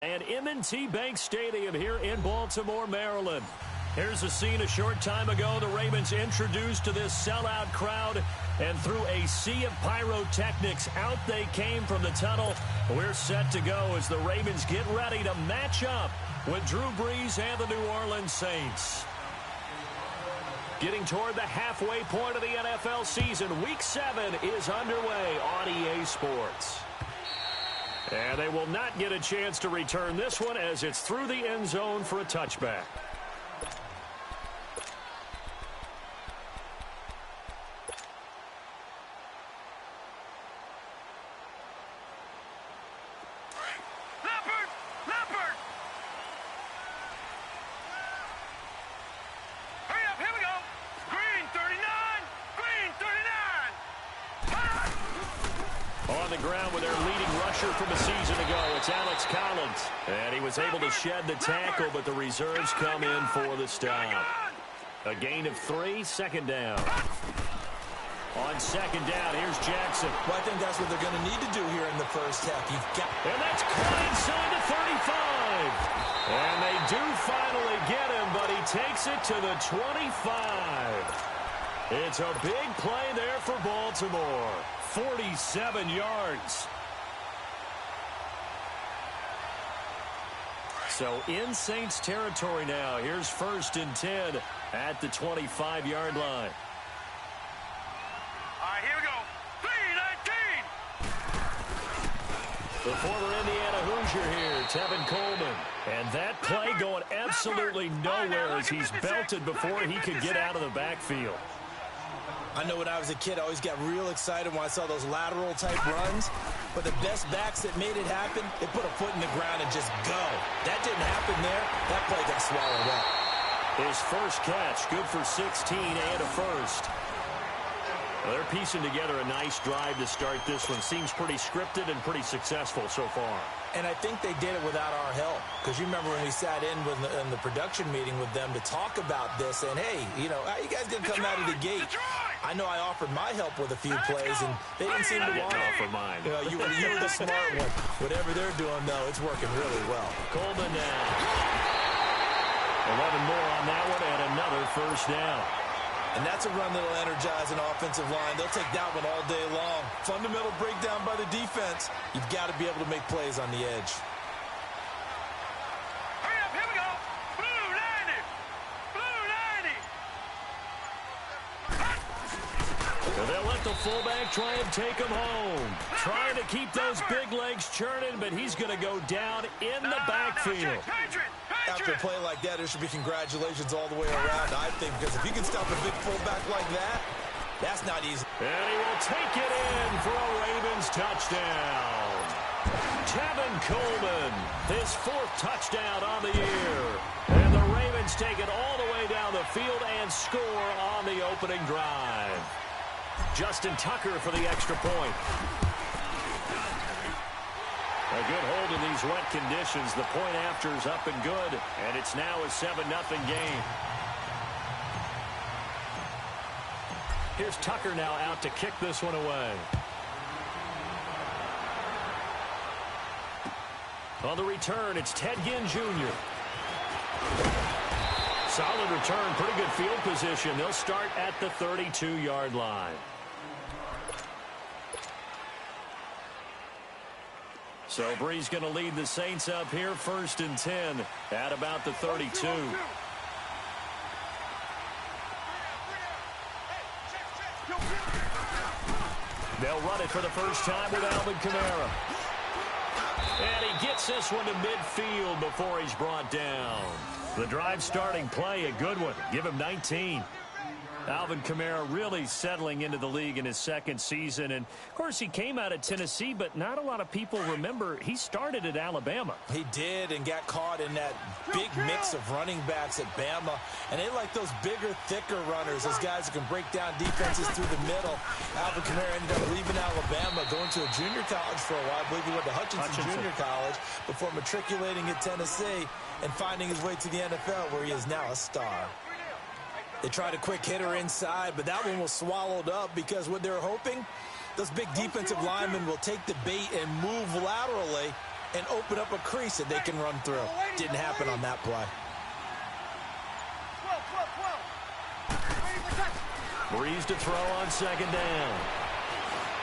And M&T Bank Stadium here in Baltimore, Maryland. Here's a scene a short time ago. The Ravens introduced to this sellout crowd, and through a sea of pyrotechnics, out they came from the tunnel. We're set to go as the Ravens get ready to match up with Drew Brees and the New Orleans Saints. Getting toward the halfway point of the NFL season, Week 7 is underway on EA Sports. And they will not get a chance to return this one as it's through the end zone for a touchback. And he was able to shed the tackle, but the reserves come in for the stop. A gain of 3, second down. On second down, here's Jackson. Well, I think that's what they're going to need to do here in the first half. And that's caught inside the 35. And they do finally get him, but he takes it to the 25. It's a big play there for Baltimore. 47 yards. So in Saints territory now. Here's 1st and 10 at the 25-yard line. All right, here we go. 3-19. The former Indiana Hoosier here, Tevin Coleman. And that play going absolutely nowhere as he's belted before he could get out of the backfield. I know when I was a kid, I always got real excited when I saw those lateral-type runs. But the best backs that made it happen, they put a foot in the ground and just go. That didn't happen there. That play got swallowed up. His first catch, good for 16 and a first. Well, they're piecing together a nice drive to start this one. Seems pretty scripted and pretty successful so far. And I think they did it without our help. Because you remember when we sat in the production meeting with them to talk about this. And, hey, you know, how you guys going to come out of the gate? I know I offered my help with a few plays, and they didn't seem to want it. For mine. You know, you were the smart one. Whatever they're doing, though, it's working really well. Coleman now. 11 more on that one, and another first down. And that's a run that'll energize an offensive line. They'll take that one all day long. Fundamental breakdown by the defense. You've got to be able to make plays on the edge. Hurry up, here we go. Blue 90. Blue 90. So they'll let the fullback try and take him home. Trying to keep those big legs churning, but he's going to go down in the backfield. After a play like that, there should be congratulations all the way around, I think, because if you can stop a big fullback like that, that's not easy. And he will take it in for a Ravens touchdown. Tevin Coleman, his 4th touchdown on the year. And the Ravens take it all the way down the field and score on the opening drive. Justin Tucker for the extra point. A good hold in these wet conditions. The point after is up and good, and it's now a 7-0 game. Here's Tucker now out to kick this one away. On the return, it's Ted Ginn Jr. Solid return, pretty good field position. They'll start at the 32-yard line. So Brees going to lead the Saints up here, 1st and 10 at about the 32. They'll run it for the first time with Alvin Kamara. And he gets this one to midfield before he's brought down. The drive starting play, a good one. Give him 19. Alvin Kamara really settling into the league in his 2nd season. And, of course, he came out of Tennessee, but not a lot of people remember he started at Alabama. He did and got caught in that big mix of running backs at Bama. And they like those bigger, thicker runners, those guys who can break down defenses through the middle. Alvin Kamara ended up leaving Alabama, going to a junior college for a while. I believe he went to Hutchinson Junior College before matriculating at Tennessee and finding his way to the NFL, where he is now a star. They tried a quick hitter inside, but that one was swallowed up because what they were hoping, those big defensive linemen will take the bait and move laterally and open up a crease that they can run through. Didn't happen on that play. Breeze to throw on second down.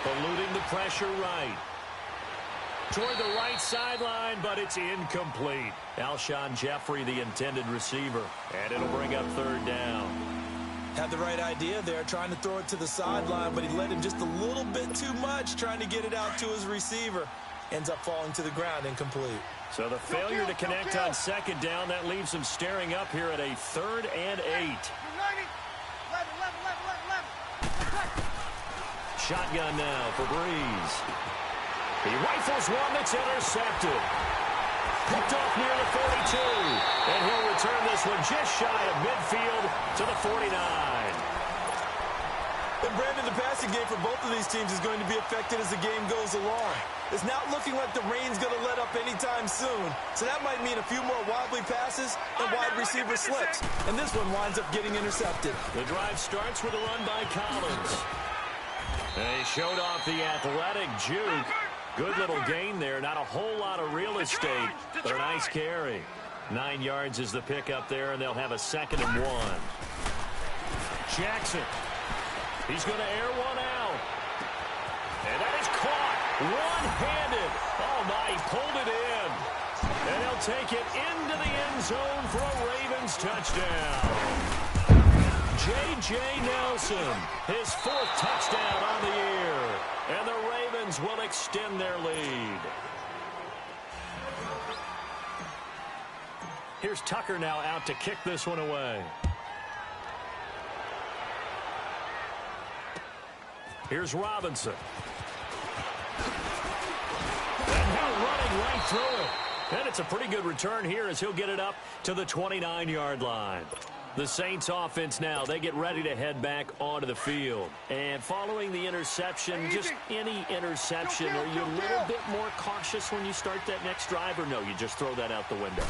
Eluding the pressure right. Toward the right sideline, but it's incomplete. Alshon Jeffrey, the intended receiver. And it'll bring up third down. Had the right idea there, trying to throw it to the sideline, but he led him just a little bit too much, trying to get it out to his receiver. Ends up falling to the ground, incomplete. So the failure to connect on second down, that leaves him staring up here at a 3rd and 8. Shotgun now for Breeze. He rifles one that's intercepted. Picked off near the 42. And he'll return this one just shy of midfield to the 49. And Brandon, the passing game for both of these teams is going to be affected as the game goes along. It's not looking like the rain's going to let up anytime soon. So that might mean a few more wobbly passes and wide receiver slips. And this one winds up getting intercepted. The drive starts with a run by Collins. They showed off the athletic juke. Good little gain there. Not a whole lot of real estate, but a nice carry. 9 yards is the pickup there, and they'll have a 2nd and 1. Jackson. He's going to air one out. And that is caught. One-handed. Oh, my, he pulled it in. And he'll take it into the end zone for a Ravens touchdown. J.J. Nelson, his 4th touchdown on the year. And the Ravens will extend their lead. Here's Tucker now out to kick this one away. Here's Robinson. And now running right through it. And it's a pretty good return here as he'll get it up to the 29-yard line. The Saints offense now, they get ready to head back onto the field. And following the interception, just any interception, are you a little bit more cautious when you start that next drive, or no, you just throw that out the window?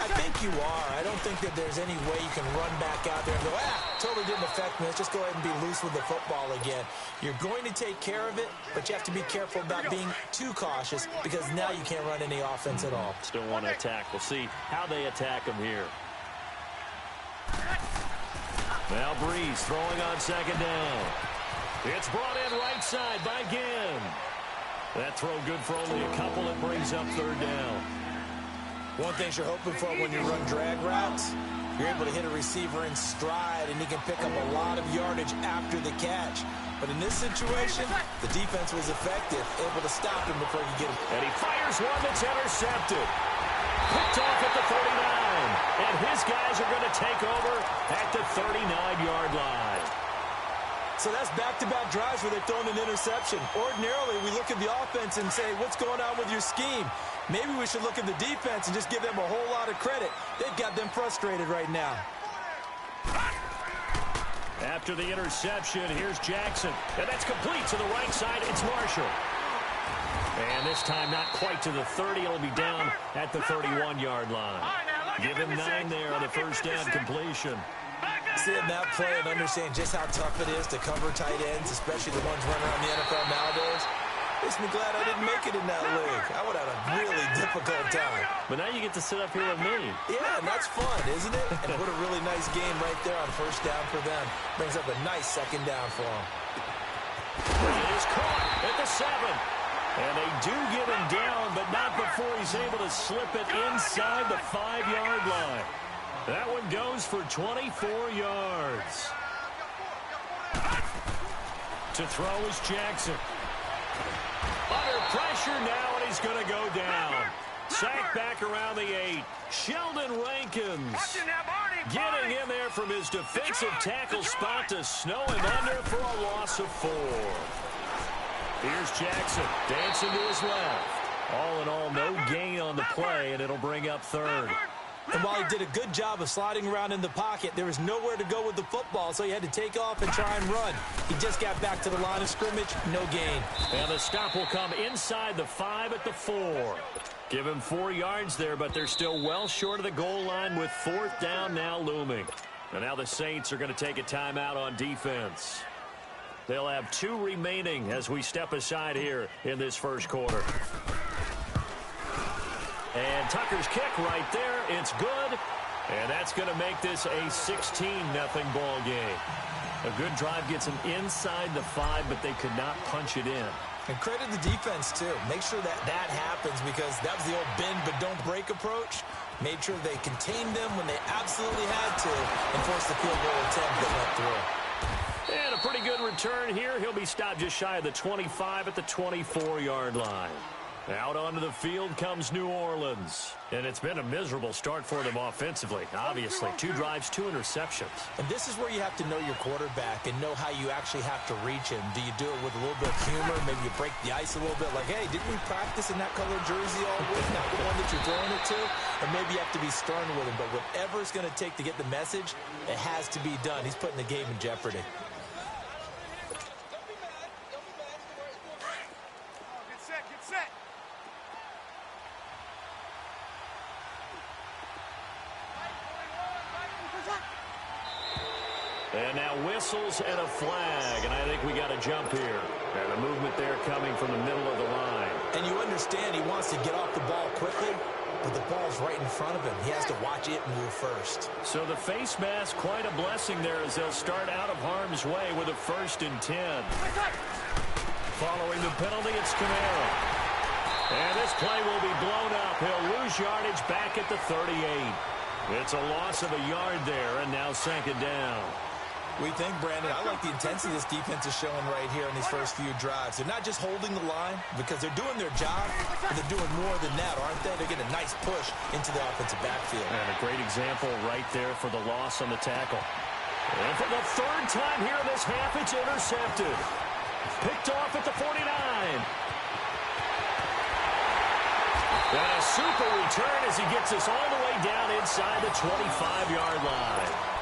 I think you are. I don't think that there's any way you can run back out there and go, totally didn't affect me. Let's just go ahead and be loose with the football again. You're going to take care of it, but you have to be careful about being too cautious because now you can't run any offense at all. Still want to attack. We'll see how they attack them here. Now Breeze throwing on second down. It's brought in right side by Ginn. That throw good for only a couple. It brings up third down. One thing you're hoping for when you run drag routes, you're able to hit a receiver in stride, and he can pick up a lot of yardage after the catch. But in this situation, the defense was effective, able to stop him before he get him. And he fires one that's intercepted. Picked off at the 49. And his guys are going to take over at the 39-yard line. So that's back-to-back drives where they've thrown an interception. Ordinarily, we look at the offense and say, what's going on with your scheme? Maybe we should look at the defense and just give them a whole lot of credit. They've got them frustrated right now. After the interception, here's Jackson. And that's complete to the right side. It's Marshall. And this time not quite to the 30. It'll be down at the 31-yard line. Give him 9 there on the first down completion. Seeing that play and understand just how tough it is to cover tight ends, especially the ones running around the NFL nowadays, makes me glad I didn't make it in that league. I would have had a really difficult time. But now you get to sit up here with me. Yeah, and that's fun, isn't it? And what a really nice game right there on first down for them. Brings up a nice second down for them. It is caught at the 7. And they do get him down, but not before he's able to slip it inside the 5-yard line. That one goes for 24 yards. To throw is Jackson. Under pressure now, and he's going to go down. Sacked back around the 8. Sheldon Rankins getting in there from his defensive tackle spot to snow him under for a loss of 4. Here's Jackson dancing to his left. All in all, no gain on the play, and it'll bring up third. And while he did a good job of sliding around in the pocket, there was nowhere to go with the football, so he had to take off and try and run. He just got back to the line of scrimmage, no gain. And the stop will come inside the 5 at the 4. Give him 4 yards there, but they're still well short of the goal line with 4th down now looming. And now the Saints are going to take a timeout on defense. They'll have 2 remaining as we step aside here in this first quarter. And Tucker's kick right there. It's good. And that's going to make this a 16-0 ball game. A good drive gets them inside the 5, but they could not punch it in. And credit the defense, too. Make sure that that happens because that was the old bend but don't break approach. Made sure they contained them when they absolutely had to and forced the field goal attempt that went through. And a pretty good return here. He'll be stopped just shy of the 25 at the 24-yard line. Out onto the field comes New Orleans. And it's been a miserable start for them offensively, obviously. 2 drives, 2 interceptions. And this is where you have to know your quarterback and know how you actually have to reach him. Do you do it with a little bit of humor? Maybe you break the ice a little bit like, hey, didn't we practice in that color jersey all week? Not the one that you're throwing it to? Or maybe you have to be stern with him. But whatever it's going to take to get the message, it has to be done. He's putting the game in jeopardy. And now whistles and a flag, and I think we got a jump here. And a movement there coming from the middle of the line. And you understand he wants to get off the ball quickly, but the ball's right in front of him. He has to watch it move first. So the face mask, quite a blessing there as they'll start out of harm's way with a 1st and 10. Following the penalty, it's Kamara. And this play will be blown up. He'll lose yardage back at the 38. It's a loss of a yard there, and now 2nd down. We think, Brandon, I like the intensity this defense is showing right here in these first few drives. They're not just holding the line because they're doing their job, but they're doing more than that, aren't they? They're getting a nice push into the offensive backfield. And a great example right there for the loss on the tackle. And for the 3rd time here in this half, it's intercepted. Picked off at the 49. And a super return as he gets us all the way down inside the 25-yard line.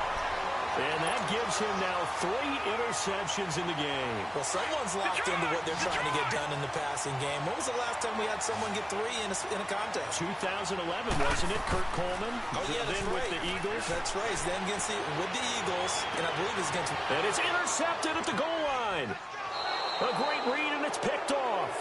And that gives him now 3 interceptions in the game. Well, someone's locked into what they're trying to get done in the passing game. When was the last time we had someone get 3 in a contest? 2011, wasn't it? Kurt Coleman. Oh, yeah, that's then right. With the Eagles. That's right. Then with the Eagles, and I believe it's against... And it's intercepted at the goal line. A great read, and it's picked off.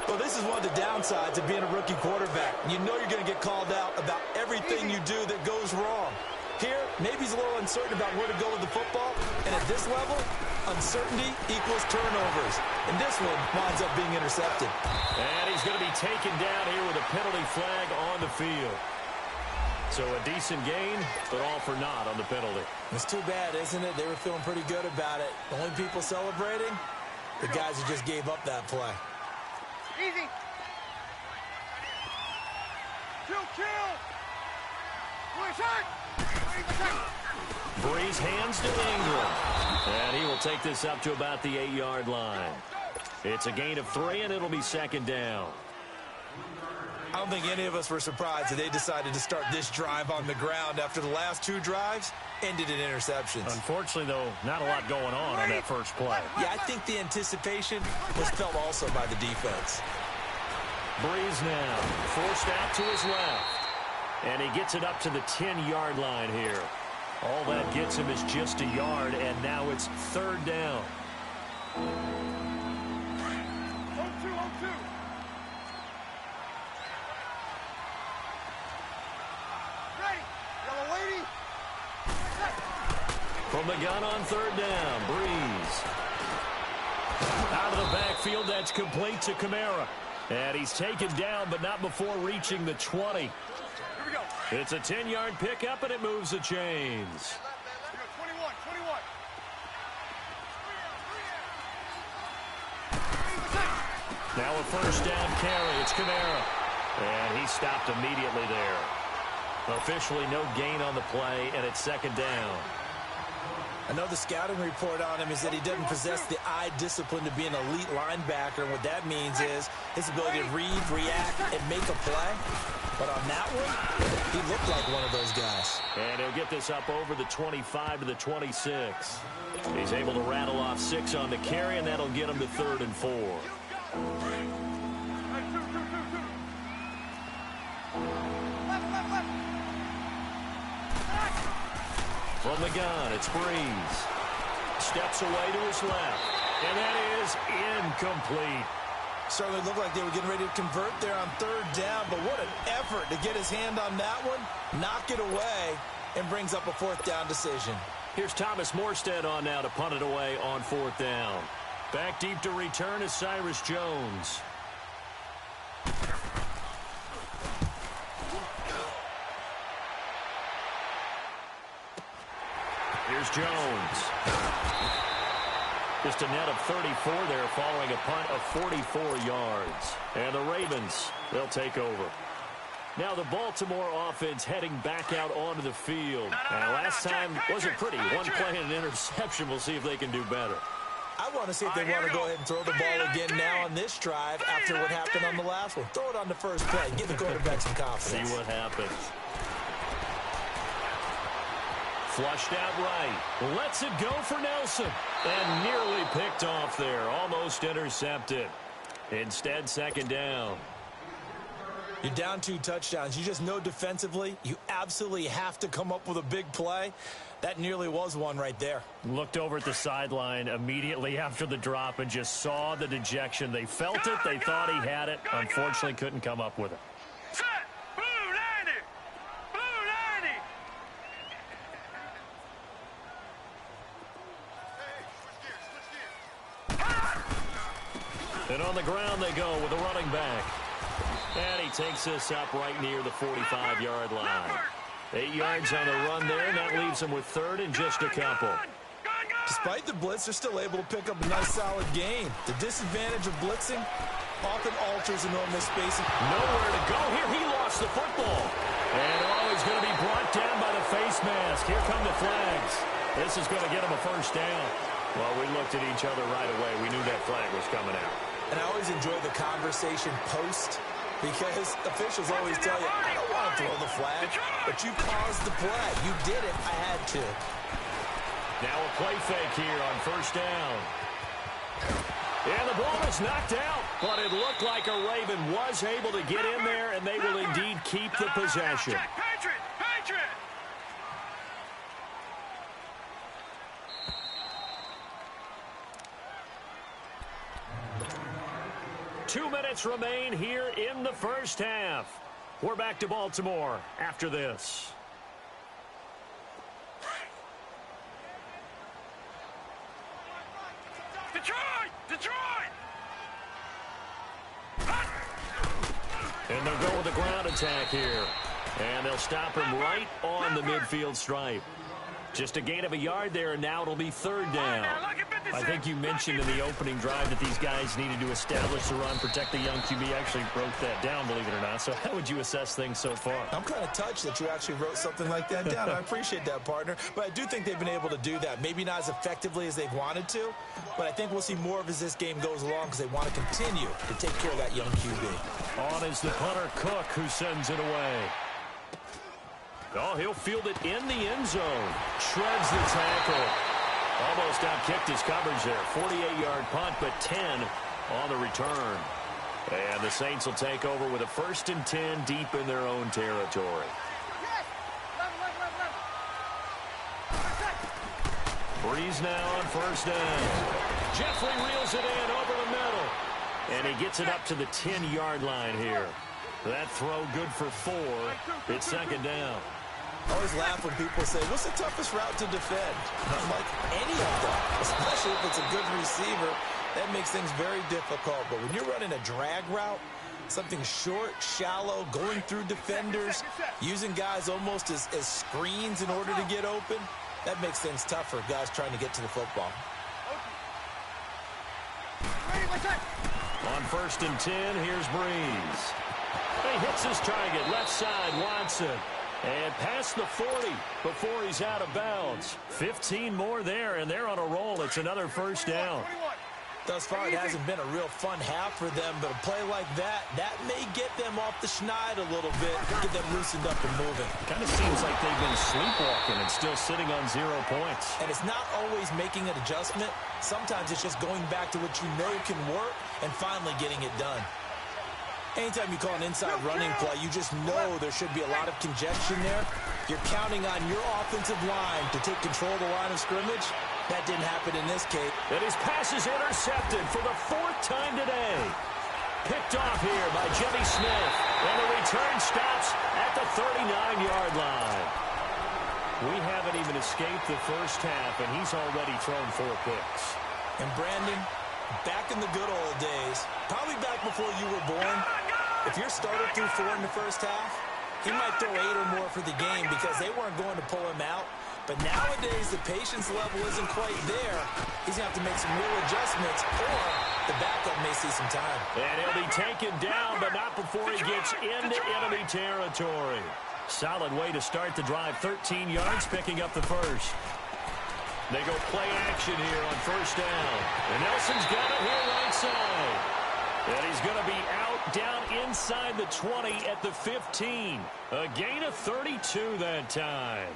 Well, this is one of the downsides of being a rookie quarterback. You know you're going to get called out about everything you do that goes wrong. Here, maybe he's a little uncertain about where to go with the football. And at this level, uncertainty equals turnovers. And this one winds up being intercepted. And he's going to be taken down here with a penalty flag on the field. So a decent gain, but all for naught on the penalty. It's too bad, isn't it? They were feeling pretty good about it. The only people celebrating, the guys who just gave up that play. Easy. Kill. Breeze hands to Ingram. And he will take this up to about the 8-yard line. It's a gain of 3, and it'll be 2nd down. I don't think any of us were surprised that they decided to start this drive on the ground after the last 2 drives ended in interceptions. Unfortunately, though, not a lot going on that first play. Yeah, I think the anticipation was felt also by the defense. Breeze now forced out to his left. And he gets it up to the 10-yard line here. All that gets him is just a yard, and now it's 3rd down. 0-2. Ready. Yellow lady. From the gun on 3rd down, Breeze. Out of the backfield, that's complete to Kamara. And he's taken down, but not before reaching the 20. It's a 10-yard pickup, and it moves the chains. 21. Now a 1st down carry. It's Kamara. And he stopped immediately there. Officially no gain on the play, and it's 2nd down. I know the scouting report on him is that he doesn't possess the eye discipline to be an elite linebacker. And what that means is his ability to read, react, and make a play. But on that one, he looked like one of those guys. And he'll get this up over the 25 to the 26. He's able to rattle off 6 on the carry, and that'll get him to 3rd and 4. From the gun, it's Breeze. Steps away to his left. And that is incomplete. Certainly looked like they were getting ready to convert there on third down, but what an effort to get his hand on that one, knock it away, and brings up a fourth down decision. Here's Thomas Morstead on now to punt it away on fourth down. Back deep to return is Cyrus Jones. Here's Jones. Just a net of 34 there following a punt of 44 yards. And the Ravens, they'll take over. Now the Baltimore offense heading back out onto the field. Last time wasn't pretty. One play and an interception. We'll see if they can do better. I want to see if they want to go ahead and throw the ball again now on this drive after what happened on the last one. Throw it on the first play. Give the quarterback some confidence. See what happens. Flushed out right. Lets it go for Nelson. And nearly picked off there. Almost intercepted. Instead, second down. You're down 2 touchdowns. You just know defensively you absolutely have to come up with a big play. That nearly was one right there. Looked over at the sideline immediately after the drop and just saw the dejection. They felt it. They thought he had it. Unfortunately, couldn't come up with it. Set. Blue 90. Blue 90. And on the ground they go with a running back. And he takes this up right near the 45-yard line. 8 yards on the run there, and that leaves him with third and just a couple. Despite the blitz, they're still able to pick up a nice, solid gain. The disadvantage of blitzing often alters enormous spacing. Nowhere to go here. He lost the football. And he's going to be brought down by the face mask. Here come the flags. This is going to get him a first down. Well, we looked at each other right away. We knew that flag was coming out. And I always enjoy the conversation post, because officials always tell you, I don't want to throw the flag, but you caused the play. You did it. I had to. Now a play fake here on first down. And the ball is knocked out, but it looked like a Raven was able to get in there, and they will indeed keep the possession. Patriot! Patriot! 2 minutes remain here in the first half. We're back to Baltimore after this. Detroit! Detroit! And they'll go with a ground attack here. And they'll stop him right on the midfield stripe. Just a gain of a yard there, and now it'll be third down. I think you mentioned in the opening drive that these guys needed to establish the run, protect the young QB. Actually broke that down, believe it or not. So how would you assess things so far? I'm kind of touched that you actually wrote something like that down. I appreciate that, partner. But I do think they've been able to do that. Maybe not as effectively as they've wanted to, but I think we'll see more of as this game goes along because they want to continue to take care of that young QB. On is the punter, Cook, who sends it away. Oh, he'll field it in the end zone. Shreds the tackle. Almost outkicked his coverage there. 48-yard punt, but 10 on the return. And the Saints will take over with a 1st and 10 deep in their own territory. Breeze now on first down. Jeffrey reels it in over the middle. And he gets it up to the 10-yard line here. That throw good for 4. It's second down. I always laugh when people say, what's the toughest route to defend? I'm like, any of them, especially if it's a good receiver. That makes things very difficult. But when you're running a drag route, something short, shallow, going through defenders, using guys almost as screens in order to get open, that makes things tough for guys trying to get to the football. On 1st and 10, here's Breeze. He hits his target, left side, Watson. And past the 40 before he's out of bounds. 15 more there, and they're on a roll. It's another first down. Thus far, it hasn't been a real fun half for them, but a play like that may get them off the schneid a little bit, get them loosened up and moving. Kind of seems like they've been sleepwalking and still sitting on 0 points. And it's not always making an adjustment. Sometimes it's just going back to what you know can work and finally getting it done. Anytime you call an inside running play, you just know there should be a lot of congestion there. You're counting on your offensive line to take control of the line of scrimmage. That didn't happen in this case. And his pass is intercepted for the 4th time today. Picked off here by Jimmy Smith. And the return stops at the 39-yard line. We haven't even escaped the first half, and he's already thrown 4 picks. And Brandon, back in the good old days, probably back before you were born, if your starter threw 4 in the first half, he might throw 8 or more for the game because they weren't going to pull him out. But nowadays, the patience level isn't quite there. He's going to have to make some real adjustments, or the backup may see some time. And he'll be taken down, but not before he gets into enemy territory. Solid way to start the drive. 13 yards, picking up the first. They go play action here on first down. And Nelson's got it here right side. And he's going to be out down inside the 20 at the 15. A gain of 32 that time.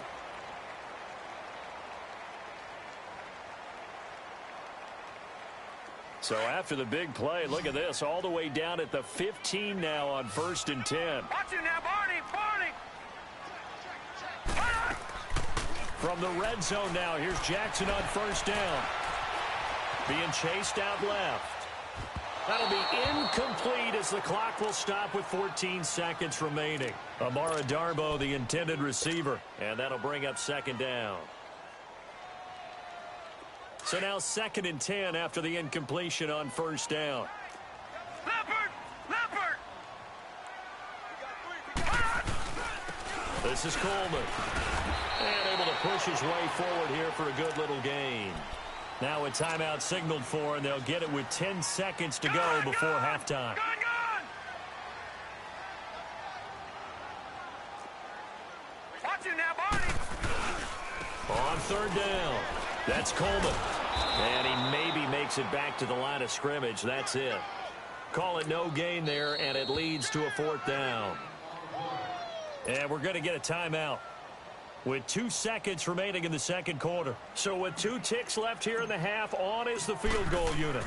So after the big play, look at this, all the way down at the 15 now on 1st and 10. Watch it now, Barney. From the red zone now, here's Jackson on first down. Being chased out left. That'll be incomplete as the clock will stop with 14 seconds remaining. Amara Darbo, the intended receiver, and that'll bring up 2nd down. So now 2nd and 10 after the incompletion on first down. Leopard! This is Coleman. And able to push his way forward here for a good little gain. Now a timeout signaled for, and they'll get it with 10 seconds to go before halftime. Watch it now, Barney. On 3rd down, that's Coleman. And he maybe makes it back to the line of scrimmage. That's it. Call it no gain there, and it leads to a 4th down. And we're going to get a timeout with 2 seconds remaining in the 2nd quarter. So with 2 ticks left here in the half, on is the field goal unit.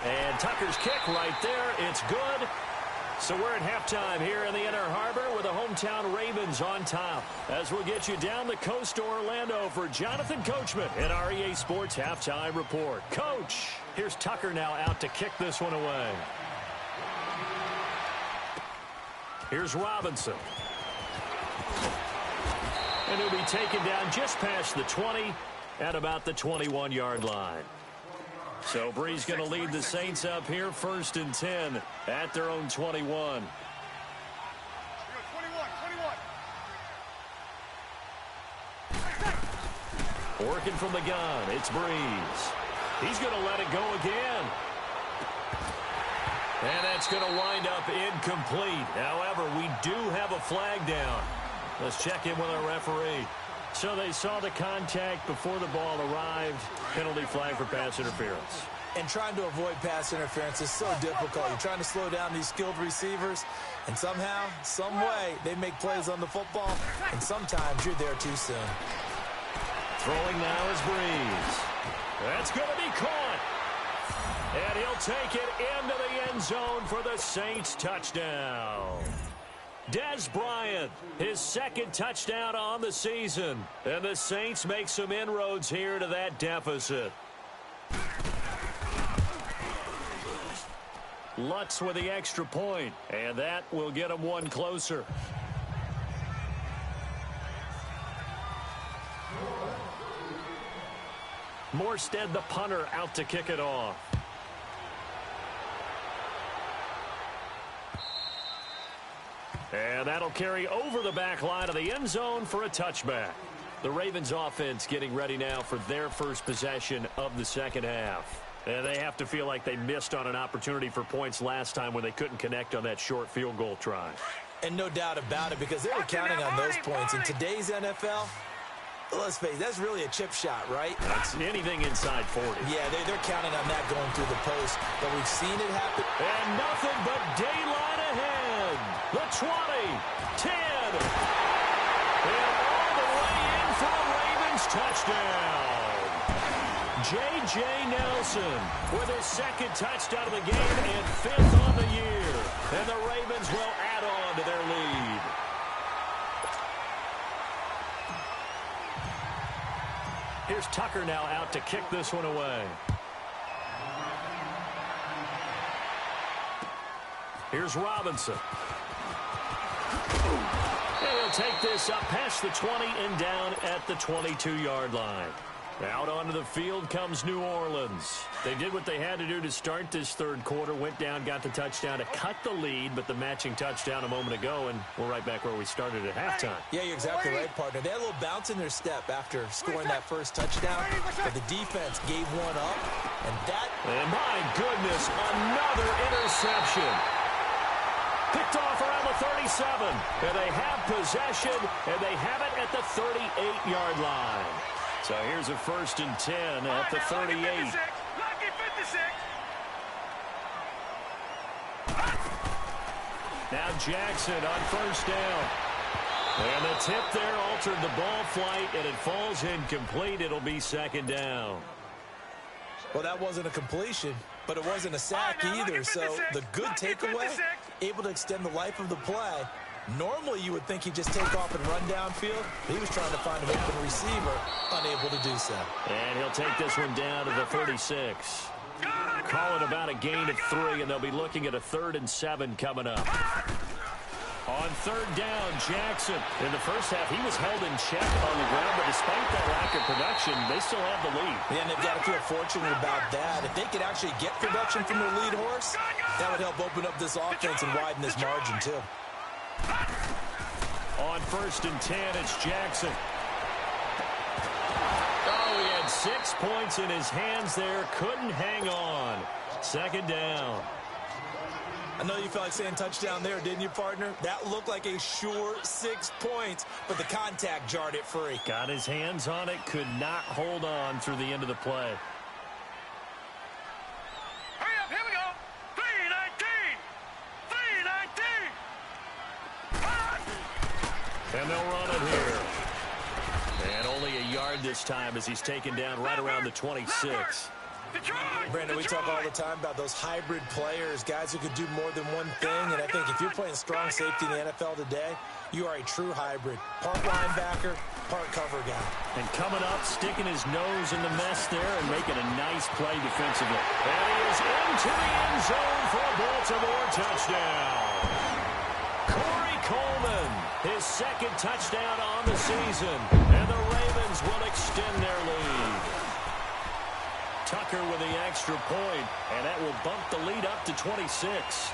And Tucker's kick right there. It's good. So we're at halftime here in the Inner Harbor with the hometown Ravens on top. As we'll get you down the coast to Orlando for Jonathan Coachman in our EA Sports Halftime Report. Coach, here's Tucker now out to kick this one away. Here's Robinson. And he'll be taken down just past the 20 at about the 21-yard line. So Bree's going to lead the Saints up here 1st and 10 at their own 21. Working from the gun, it's Breeze. He's going to let it go again. And that's going to wind up incomplete. However, we do have a flag down. Let's check in with our referee. So they saw the contact before the ball arrived. Penalty flag for pass interference. And trying to avoid pass interference is so difficult. You're trying to slow down these skilled receivers, and somehow, some way, they make plays on the football, and sometimes you're there too soon. Throwing now is Breeze. That's going to be caught. And he'll take it into the end zone for the Saints touchdown. Des Bryant, his 2nd touchdown on the season. And the Saints make some inroads here to that deficit. Lutz with the extra point, and that will get him one closer. Morstead, the punter, out to kick it off. And that'll carry over the back line of the end zone for a touchback. The Ravens offense getting ready now for their first possession of the 2nd half. And they have to feel like they missed on an opportunity for points last time when they couldn't connect on that short field goal try. And no doubt about it, because they were counting on those points. In today's NFL, let's face it, that's really a chip shot, right? That's anything inside 40. Yeah, they're counting on that going through the post. But we've seen it happen. And nothing but daylight ahead. The 20, 10, and all the way in for a Ravens touchdown. J.J. Nelson with his 2nd touchdown of the game and 5th on the year. And the Ravens will add on to their lead. Here's Tucker now out to kick this one away. Here's Robinson. And he'll take this up past the 20 and down at the 22-yard line. Out onto the field comes New Orleans. They did what they had to do to start this third quarter. Went down, got the touchdown to cut the lead, but the matching touchdown a moment ago, and we're right back where we started at halftime. Yeah, you're exactly right, partner. They had a little bounce in their step after scoring that first touchdown, but the defense gave one up, and that... And my goodness, another interception. Picked off around the 37, and they have possession, and they have it at the 38-yard line. So here's a 1st and 10 at the 38. Now Jackson on 1st down. And the tip there altered the ball flight, and it falls incomplete. It'll be 2nd down. Well, that wasn't a completion, but it wasn't a sack either. So the good takeaway, able to extend the life of the play. Normally, you would think he'd just take off and run downfield. He was trying to find an open receiver, unable to do so. And he'll take this one down to the 36. Call it about a gain of 3, and they'll be looking at a 3rd and 7 coming up. On 3rd down, Jackson. In the first half, he was held in check on the ground, but despite that lack of production, they still have the lead. Yeah, and they've got to feel fortunate about that. If they could actually get production from their lead horse, that would help open up this offense and widen this margin, too. On 1st and 10, it's Jackson. Oh, he had 6 points in his hands there. Couldn't hang on. 2nd down. I know you felt like saying touchdown there, didn't you, partner? That looked like a sure 6 points, but the contact jarred it free. Got his hands on it, could not hold on through the end of the play. Hurry up, here we go. 3:19. And they'll run it here. And only a yard this time as he's taken down right around the 26. Brandon, we talk all the time about those hybrid players, guys who could do more than one thing, and I think if you're playing strong safety in the NFL today, you are a true hybrid. Part linebacker, part cover guy. And coming up, sticking his nose in the mess there and making a nice play defensively. And he is into the end zone for a Baltimore touchdown. Corey Coleman, his 2nd touchdown on the season, and the Ravens will extend their lead. Tucker with the extra point, and that will bump the lead up to 26.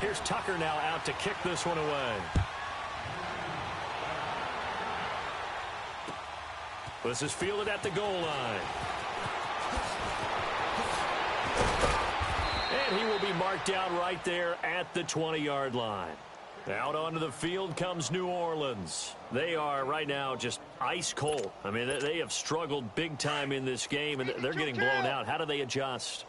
Here's Tucker now out to kick this one away. This is fielded at the goal line. And he will be marked down right there at the 20-yard line. Out onto the field comes New Orleans. They are right now just ice cold. I mean, they have struggled big time in this game, and they're getting blown out. How do they adjust?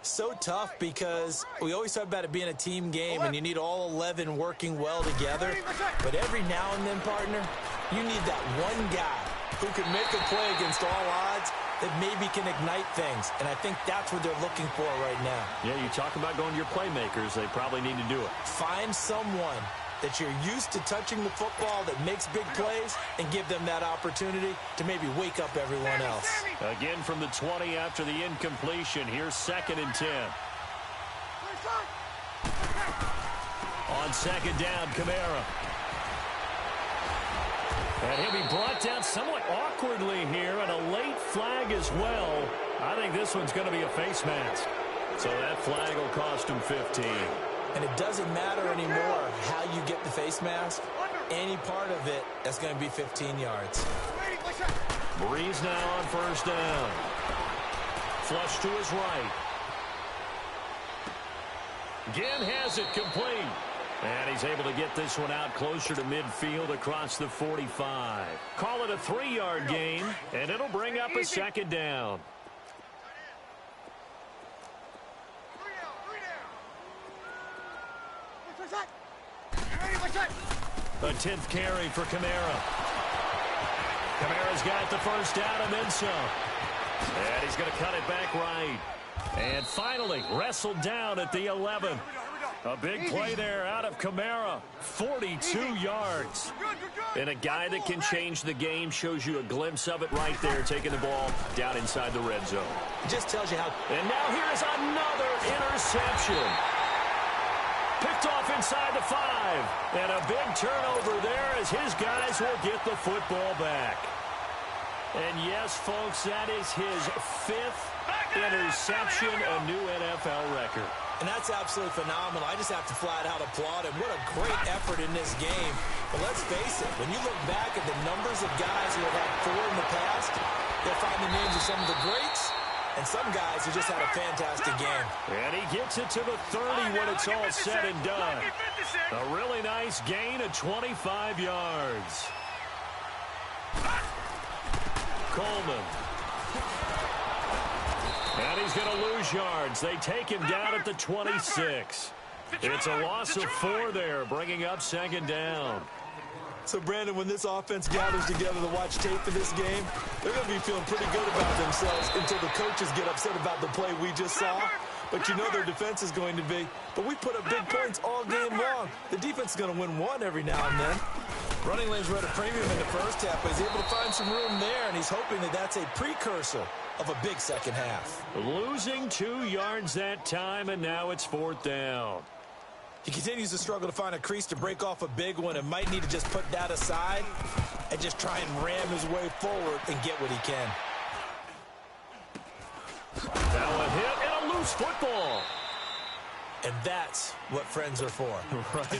So tough because we always talk about it being a team game, and you need all 11 working well together. But every now and then, partner, you need that one guy who can make a play against all odds that maybe can ignite things. And I think that's what they're looking for right now. Yeah, you talk about going to your playmakers. They probably need to do it. Find someone that you're used to touching the football that makes big plays and give them that opportunity to maybe wake up everyone else. Again from the 20 after the incompletion. Here's 2nd and 10. On 2nd down, Kamara. And he'll be brought down somewhat awkwardly here, and a late flag as well. I think this one's going to be a face mask. So that flag will cost him 15. And it doesn't matter anymore how you get the face mask. Any part of it, that's going to be 15 yards. Breeze now on 1st down. Flush to his right. Again has it complete. And he's able to get this one out closer to midfield across the 45. Call it a 3-yard gain, and it'll bring up a 2nd down. A 10th carry for Kamara. Kamara's got the 1st down and then some. And he's going to cut it back right. And finally wrestled down at the 11. A big play there out of Kamara. 42 yards. And a guy that can change the game shows you a glimpse of it right there, taking the ball down inside the red zone. It just tells you how. And now here's another interception. Picked off inside the 5. And a big turnover there as his guys will get the football back. And yes, folks, that is his 5th interception, a new NFL record. And that's absolutely phenomenal. I just have to flat out applaud him. What a great effort in this game. But let's face it, when you look back at the numbers of guys who have had 4 in the past, you'll find the names of some of the greats and some guys who just had a fantastic game. And he gets it to the 30 when it's all said and done. A really nice gain of 25 yards. Coleman. And he's going to lose yards. They take him down at the 26. It's a loss of 4 there, bringing up 2nd down. So, Brandon, when this offense gathers together to watch tape for this game, they're going to be feeling pretty good about themselves until the coaches get upset about the play we just saw. But you know their defense is going to be. But we put up big points all game long. The defense is going to win one every now and then. Running lanes were at a premium in the first half, but he's able to find some room there, and he's hoping that that's a precursor of a big second half. Losing 2 yards that time, and now it's 4th down. He continues to struggle to find a crease to break off a big one and might need to just put that aside and just try and ram his way forward and get what he can. Now a hit and a loose football. And that's what friends are for. Right.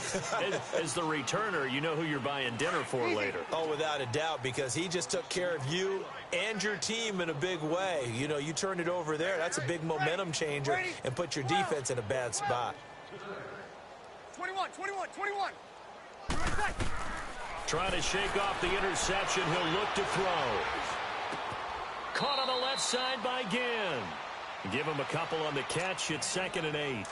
As the returner, you know who you're buying dinner for later. Oh, without a doubt, because he just took care of you and your team in a big way. You know, you turned it over there. That's a big momentum changer and put your defense in a bad spot. 21. Trying to shake off the interception. He'll look to throw. Caught on the left side by Ginn. Give him a couple on the catch. It's 2nd and 8.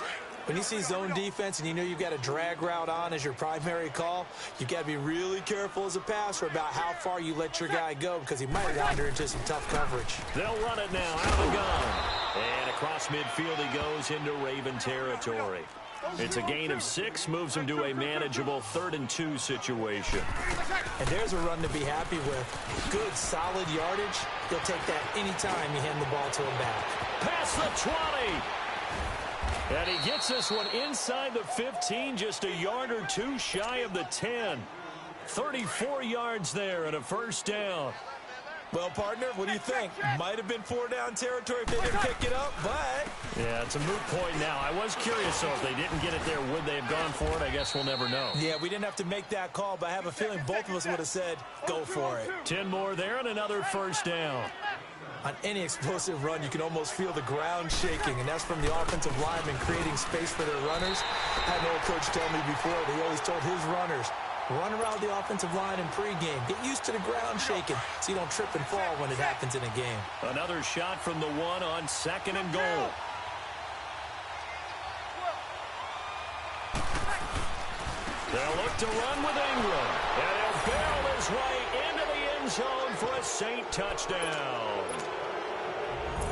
When you see zone defense and you know you've got a drag route on as your primary call, you've got to be really careful as a passer about how far you let your guy go because he might wander into some tough coverage. They'll run it now out of the gun. And across midfield he goes into Raven territory. It's a gain of 6, moves him to a manageable 3rd and 2 situation. And there's a run to be happy with. Good, solid yardage. He'll take that anytime you hand the ball to him back. Past the 20. And he gets this one inside the 15, just a yard or 2 shy of the 10. 34 yards there and a 1st down. Well, partner, what do you think? Might have been 4 down territory if they didn't pick it up, but... Yeah, it's a moot point now. I was curious, though, if they didn't get it there, would they have gone for it? I guess we'll never know. Yeah, we didn't have to make that call, but I have a feeling both of us would have said, go for it. 10 more there and another 1st down. On any explosive run, you can almost feel the ground shaking, and that's from the offensive linemen creating space for their runners. I had an old coach tell me before, they always told his runners, run around the offensive line in pregame. Get used to the ground shaking so you don't trip and fall when it happens in a game. Another shot from the 1 on 2nd and goal. They'll look to run with Ingram. And he'll barrel his way into the end zone for a Saint touchdown.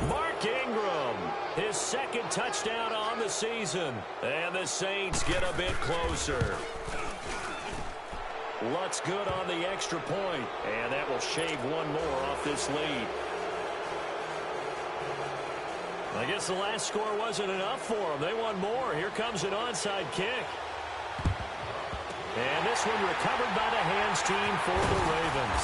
Mark Ingram, his 2nd touchdown on the season. And the Saints get a bit closer. Lutz good on the extra point, and that will shave 1 more off this lead. I guess the last score wasn't enough for them. They want more. Here comes an onside kick. And this one recovered by the hands team for the Ravens.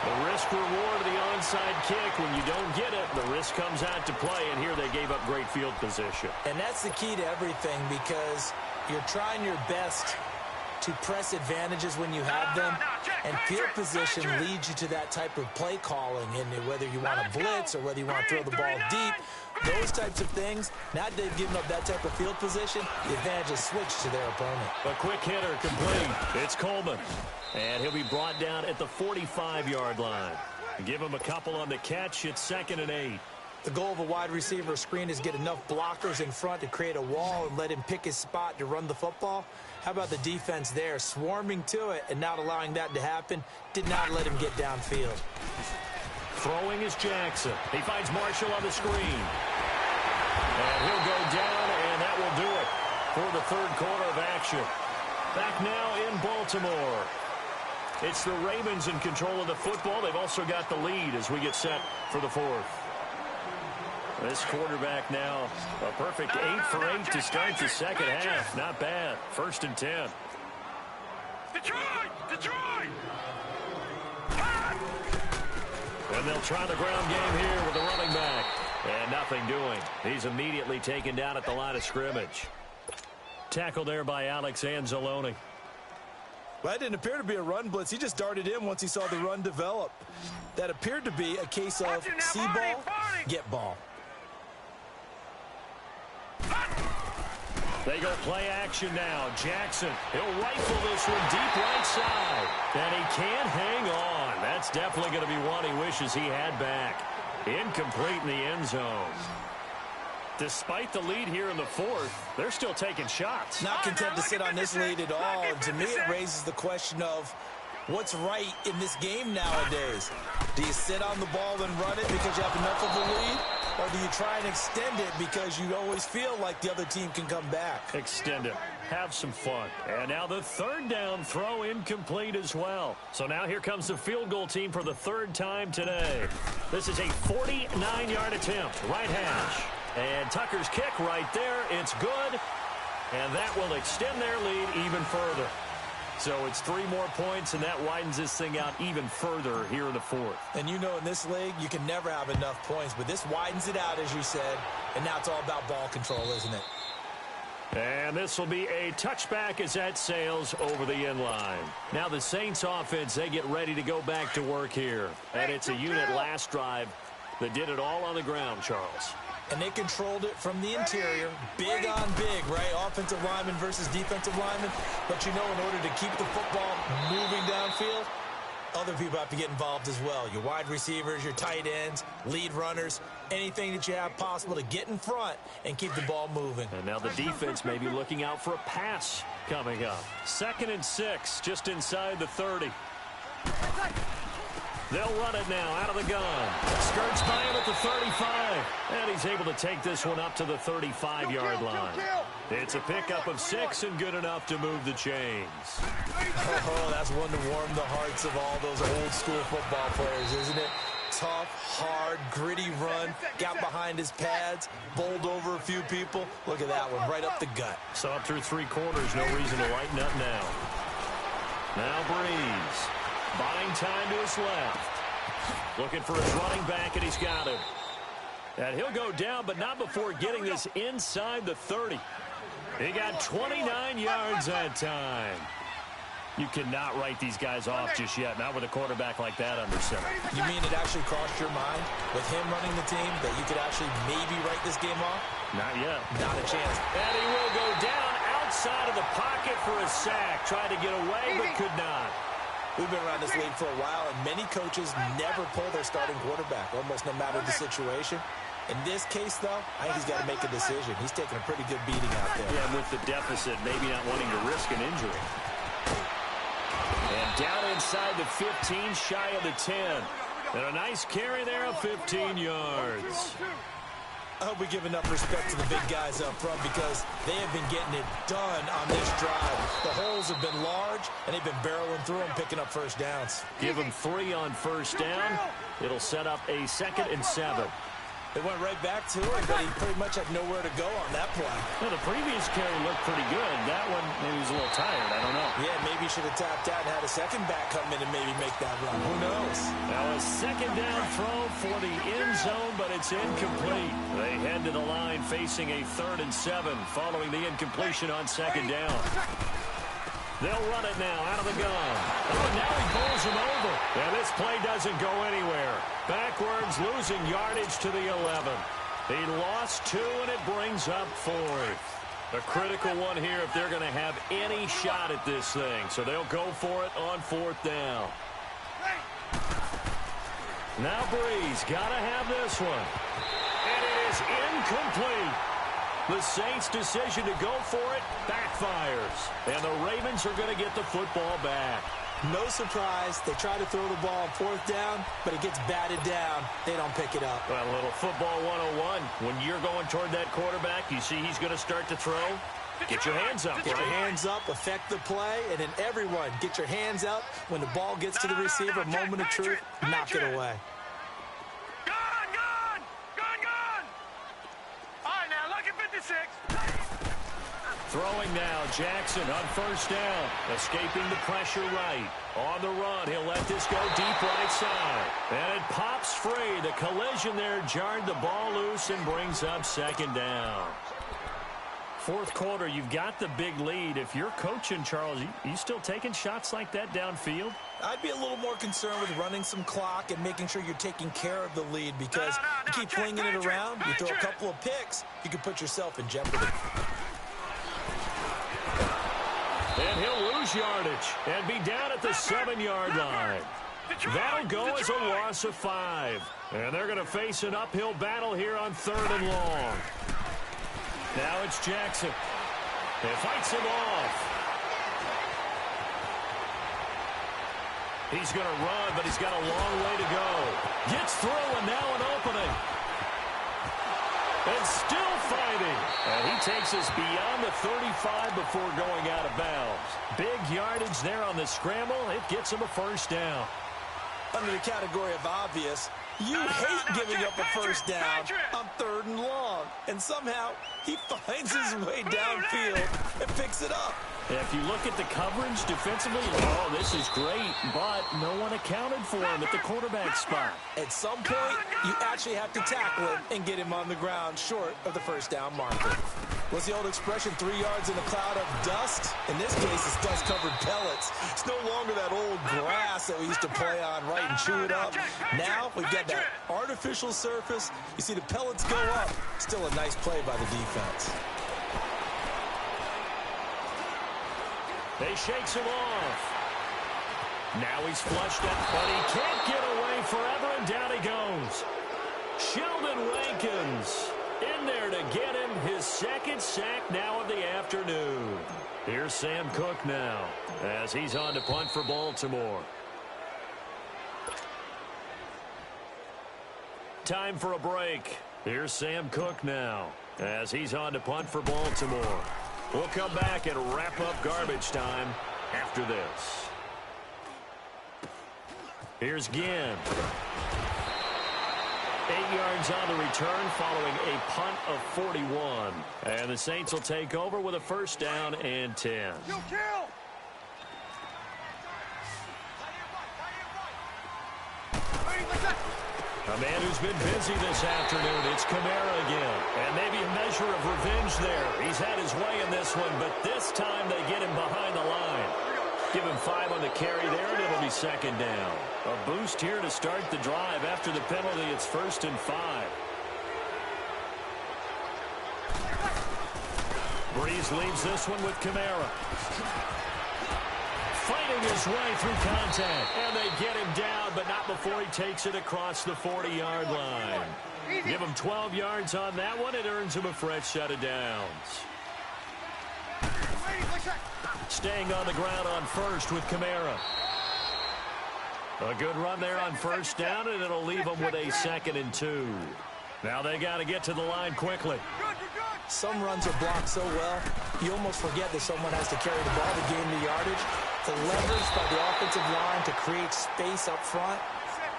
The risk-reward of the onside kick, when you don't get it, the risk comes out to play, and here they gave up great field position. And that's the key to everything because you're trying your best to press advantages when you have them, and field position leads you to that type of play calling, and whether you want to blitz or whether you want to throw the ball deep, those types of things. Now that they've given up that type of field position, the advantage is switched to their opponent. A quick hitter complete. It's Coleman, and he'll be brought down at the 45-yard line. Give him a couple on the catch. It's 2nd and 8. The goal of a wide receiver screen is get enough blockers in front to create a wall and let him pick his spot to run the football. How about the defense there, swarming to it and not allowing that to happen? Did not let him get downfield. Throwing is Jackson. He finds Marshall on the screen. And he'll go down, and that will do it. for the third quarter of action. Back now in Baltimore. It's the Ravens in control of the football. They've also got the lead as we get set for the fourth. This quarterback now a perfect 8 for 8 to start the second half. Not bad. 1st and 10. Detroit! And they'll try the ground game here with the running back. And nothing doing. He's immediately taken down at the line of scrimmage. Tackled there by Alex Anzalone. Well, that didn't appear to be a run blitz. He just darted in once he saw the run develop. That appeared to be a case of see ball, get ball. They go play action now. Jackson, he'll rifle this one deep right side. And he can't hang on. That's definitely going to be one he wishes he had back. Incomplete in the end zone. Despite the lead here in the fourth, they're still taking shots. Not content to sit on this lead at all. And to me, it raises the question of what's right in this game nowadays. Do you sit on the ball and run it because you have enough of a lead? Or do you try and extend it because you always feel like the other team can come back? Extend it. Have some fun. And now the third down throw incomplete as well. So now here comes the field goal team for the third time today. This is a 49-yard attempt. Right hash. And Tucker's kick right there. It's good. And that will extend their lead even further. So it's 3 more points, and that widens this thing out even further here in the fourth. And you know in this league, you can never have enough points, but this widens it out, as you said, and now it's all about ball control, isn't it? And this will be a touchback as that sails over the end line. Now the Saints offense, they get ready to go back to work here. And it's a unit last drive that did it all on the ground, Charles. And they controlled it from the interior, big on big, right? Offensive lineman versus defensive lineman. But you know, in order to keep the football moving downfield, other people have to get involved as well. Your wide receivers, your tight ends, lead runners, anything that you have possible to get in front and keep the ball moving. And now the defense may be looking out for a pass coming up. 2nd and 6, just inside the 30. They'll run it now out of the gun. Skirts by him at the 35. And he's able to take this one up to the 35-yard line. It's a pickup of 6 and good enough to move the chains. Oh, that's one to warm the hearts of all those old-school football players, isn't it? Tough, hard, gritty run. Got behind his pads, bowled over a few people. Look at that one, right up the gut. So up through 3 quarters, no reason to lighten up now. Now Breeze. Buying time to his left. Looking for his running back, and he's got him. And he'll go down, but not before getting this inside the 30. He got 29 yards that time. You cannot write these guys off just yet, not with a quarterback like that under center. You mean it actually crossed your mind with him running the team that you could actually maybe write this game off? Not yet. Not a chance. And he will go down outside of the pocket for a sack. Tried to get away, but could not. We've been around this league for a while, and many coaches never pull their starting quarterback, almost no matter the situation. In this case, though, I think he's got to make a decision. He's taking a pretty good beating out there. Yeah, and with the deficit, maybe not wanting to risk an injury. And down inside the 15, shy of the 10. And a nice carry there of 15 yards. I hope we give enough respect to the big guys up front because they have been getting it done on this drive. The holes have been large, and they've been barreling through them, picking up first downs. Give them 3 on first down. It'll set up a 2nd and 7. They went right back to it, but he pretty much had nowhere to go on that play. Well, the previous carry looked pretty good. That one, maybe he was a little tired. I don't know. Yeah, maybe he should have tapped out and had a second back come in and maybe make that run. Who knows? Now a 2nd down throw for the end zone, but it's incomplete. They head to the line facing a 3rd and 7 following the incompletion on 2nd down. They'll run it now out of the gun. Oh, now he pulls him over. And this play doesn't go anywhere. Backwards, losing yardage to the 11. He lost 2, and it brings up 4th. A critical one here if they're going to have any shot at this thing. So they'll go for it on 4th down. Now Breeze got to have this one. And it is incomplete. The Saints' decision to go for it backfires. And the Ravens are going to get the football back. No surprise. They try to throw the ball on 4th down, but it gets batted down. They don't pick it up. Well, a little football 101. When you're going toward that quarterback, you see he's going to start to throw. Get your hands up, Get your hands up, affect the play, and then everyone, get your hands up. When the ball gets to the receiver, moment of truth, knock it away. Gone! All right, now, look at 56. Throwing now, Jackson on first down. Escaping the pressure right. On the run, he'll let this go deep right side. And it pops free. The collision there jarred the ball loose and brings up second down. Fourth quarter, you've got the big lead. If you're coaching, Charles, you still taking shots like that downfield? I'd be a little more concerned with running some clock and making sure you're taking care of the lead, because you keep flinging it around, you throw a couple of picks, you can put yourself in jeopardy. And he'll lose yardage and be down at the 7-yard line. That'll go as a loss of 5. And they're going to face an uphill battle here on 3rd and long. Now it's Jackson. He fights him off. He's going to run, but he's got a long way to go. Gets through, and now an opening. And still fighting. And he takes us beyond the 35 before going out of bounds. Big yardage there on the scramble. It gets him a first down. Under the category of obvious, you hate giving up a first down on 3rd and long. And somehow, he finds his way downfield and picks it up. If you look at the coverage defensively, oh, this is great, but no one accounted for him at the quarterback spot. At some point, you actually have to tackle him and get him on the ground short of the first down marker. What's the old expression, 3 yards in a cloud of dust? In this case, it's dust-covered pellets. It's no longer that old grass that we used to play on, right, and chew it up. Now, we've got that artificial surface. You see the pellets go up. Still a nice play by the defense. They shakes him off. Now he's flushed out, but he can't get away forever, and down he goes. Sheldon Rankins in there to get him his 2nd sack now of the afternoon. Here's Sam Cook now as he's on to punt for Baltimore. Time for a break. Here's Sam Cook now as he's on to punt for Baltimore. We'll come back and wrap up garbage time after this. Here's Ginn. 8 yards on the return following a punt of 41. And the Saints will take over with a first down and 10. A man who's been busy this afternoon, it's Kamara again. And maybe a measure of revenge there. He's had his way in this one, but this time they get him behind the line. Give him 5 on the carry there, and it'll be second down. A boost here to start the drive. After the penalty, it's 1st and 5. Breeze leaves this one with Kamara. Fighting his way through contact. And they get him down, but not before he takes it across the 40-yard line. Give him 12 yards on that one. It earns him a fresh set of downs. Staying on the ground on first with Kamara. A good run there on first down, and it'll leave them with a 2nd and 2. Now they got to get to the line quickly. Some runs are blocked so well, you almost forget that someone has to carry the ball to gain the yardage. The leverage by the offensive line to create space up front,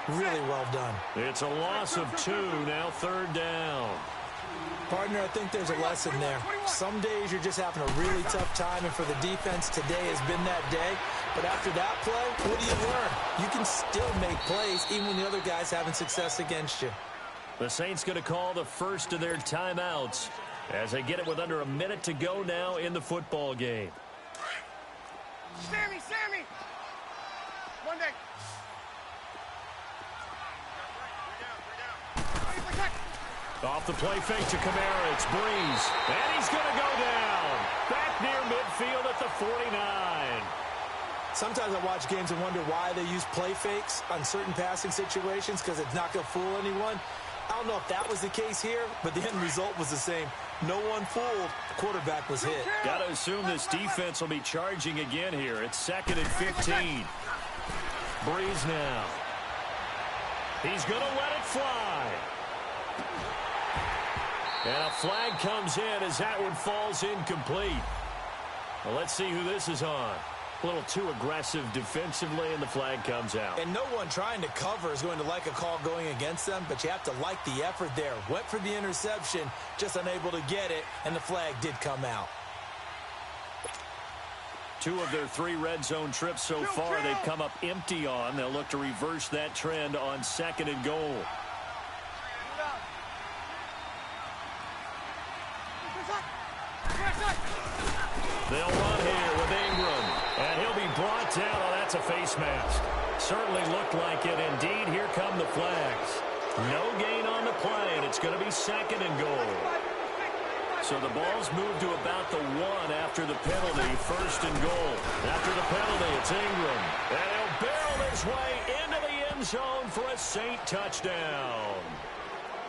really well done. It's a loss of 2, now 3rd down. Partner, I think there's a lesson there. Some days you're just having a really tough time, and for the defense, today has been that day. But after that play, what do you learn? You can still make plays even when the other guy's having success against you. The Saints going to call the first of their timeouts as they get it with under a minute to go now in the football game. Sammy! One day. Off the play fake to Kamara, it's Breeze. And he's going to go down. Back near midfield at the 49. Sometimes I watch games and wonder why they use play fakes on certain passing situations, because it's not going to fool anyone. I don't know if that was the case here, but the end result was the same. No one fooled. The quarterback was hit. Got to assume this defense will be charging again here. It's 2nd and 15. Breeze now. He's going to let it fly. And a flag comes in as that one falls incomplete. Well, let's see who this is on. A little too aggressive defensively, and the flag comes out. And no one trying to cover is going to like a call going against them, but you have to like the effort there. Went for the interception, just unable to get it, and the flag did come out. 2 of their 3 red zone trips so far they've come up empty on. They'll look to reverse that trend on 2nd and goal. They'll run here with Ingram, and he'll be brought down. Oh, that's a face mask. Certainly looked like it. Indeed, here come the flags. No gain on the play, and it's going to be 2nd and goal. So the ball's moved to about the 1 after the penalty, 1st and goal. After the penalty, it's Ingram. And he'll barrel his way into the end zone for a Saint touchdown.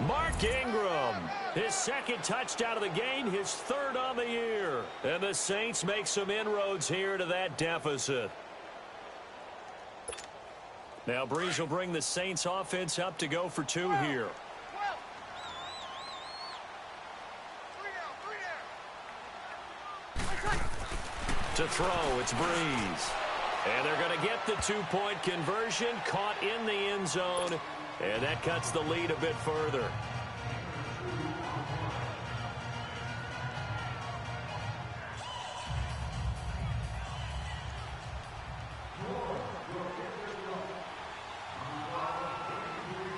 Mark Ingram, his 2nd touchdown of the game, his 3rd on the year. And the Saints make some inroads here to that deficit. Now Breeze will bring the Saints offense up to go for 2 here. To throw, it's Breeze. And they're going to get the 2-point conversion, caught in the end zone, and that cuts the lead a bit further.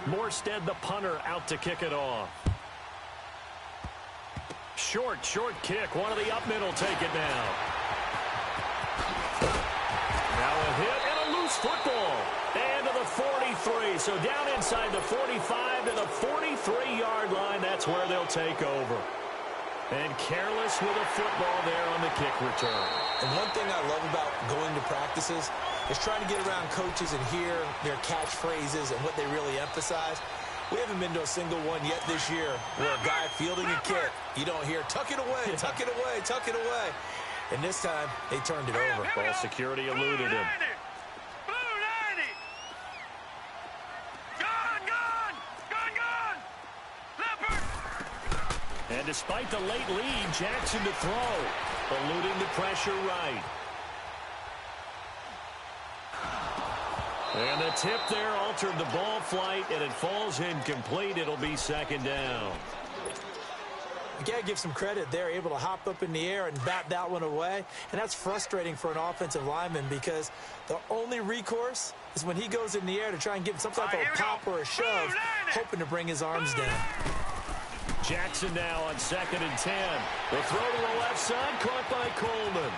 Morstead, the punter, out to kick it off. Short kick. One of the up middle take it now. Now a hit and a loose football. And to the 43. So down inside the 45 to the 43-yard line. That's where they'll take over. And careless with a football there on the kick return. And one thing I love about going to practices is trying to get around coaches and hear their catchphrases and what they really emphasize. We haven't been to a single one yet this year where a guy fielding a kick, you don't hear, tuck it away, tuck it away, tuck it away. And this time, they turned it over. Ball security eluded him. Blue 90. Gone. Leopard. And despite the late lead, Jackson to throw. Eluding the pressure right. And the tip there altered the ball flight, and it falls incomplete. It'll be 2nd down. You got to give some credit. They're able to hop up in the air and bat that one away. And that's frustrating for an offensive lineman because the only recourse is when he goes in the air to try and get some type of pop or a shove, hoping to bring his arms down. Jackson now on 2nd and 10. The throw to the left side, caught by Coleman.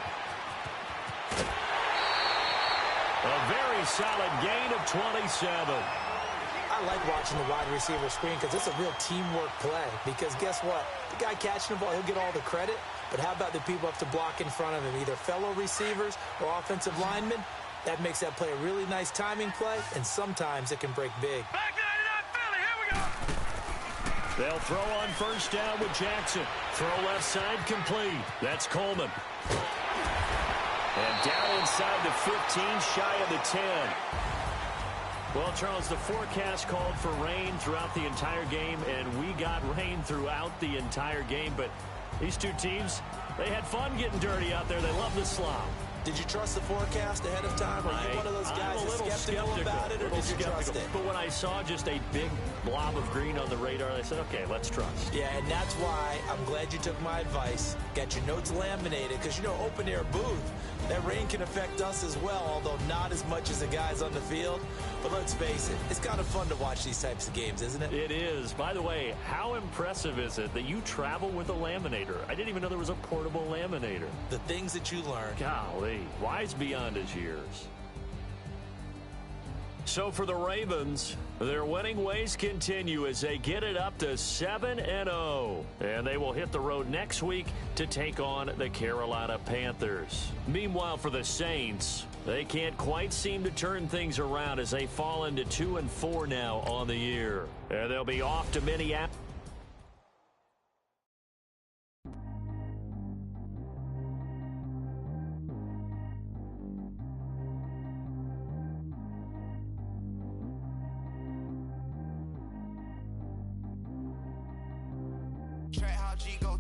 A very solid gain of 27. I like watching the wide receiver screen because it's a real teamwork play. Because guess what? The guy catching the ball, he'll get all the credit. But how about the people up to block in front of him, either fellow receivers or offensive linemen? That makes that play a really nice timing play, and sometimes it can break big. Back 99 Philly, here we go. They'll throw on 1st down with Jackson. Throw left side complete. That's Coleman. And down inside the 15, shy of the 10. Well, Charles, the forecast called for rain throughout the entire game, and we got rain throughout the entire game. But these 2 teams, they had fun getting dirty out there. They love the slop. Did you trust the forecast ahead of time? Are you one of those guys that's skeptical about it, or did you trust it? But when I saw just a big blob of green on the radar, I said, okay, let's trust. Yeah, and that's why I'm glad you took my advice. Got your notes laminated, because, you know, open-air booth, that rain can affect us as well, although not as much as the guys on the field. But let's face it, it's kind of fun to watch these types of games, isn't it? It is. By the way, how impressive is it that you travel with a laminator? I didn't even know there was a portable laminator. The things that you learn. Golly, wise beyond his years. So for the Ravens, their winning ways continue as they get it up to 7-0. And they will hit the road next week to take on the Carolina Panthers. Meanwhile, for the Saints, they can't quite seem to turn things around as they fall into 2-4 now on the year. And they'll be off to Minneapolis. Trap G go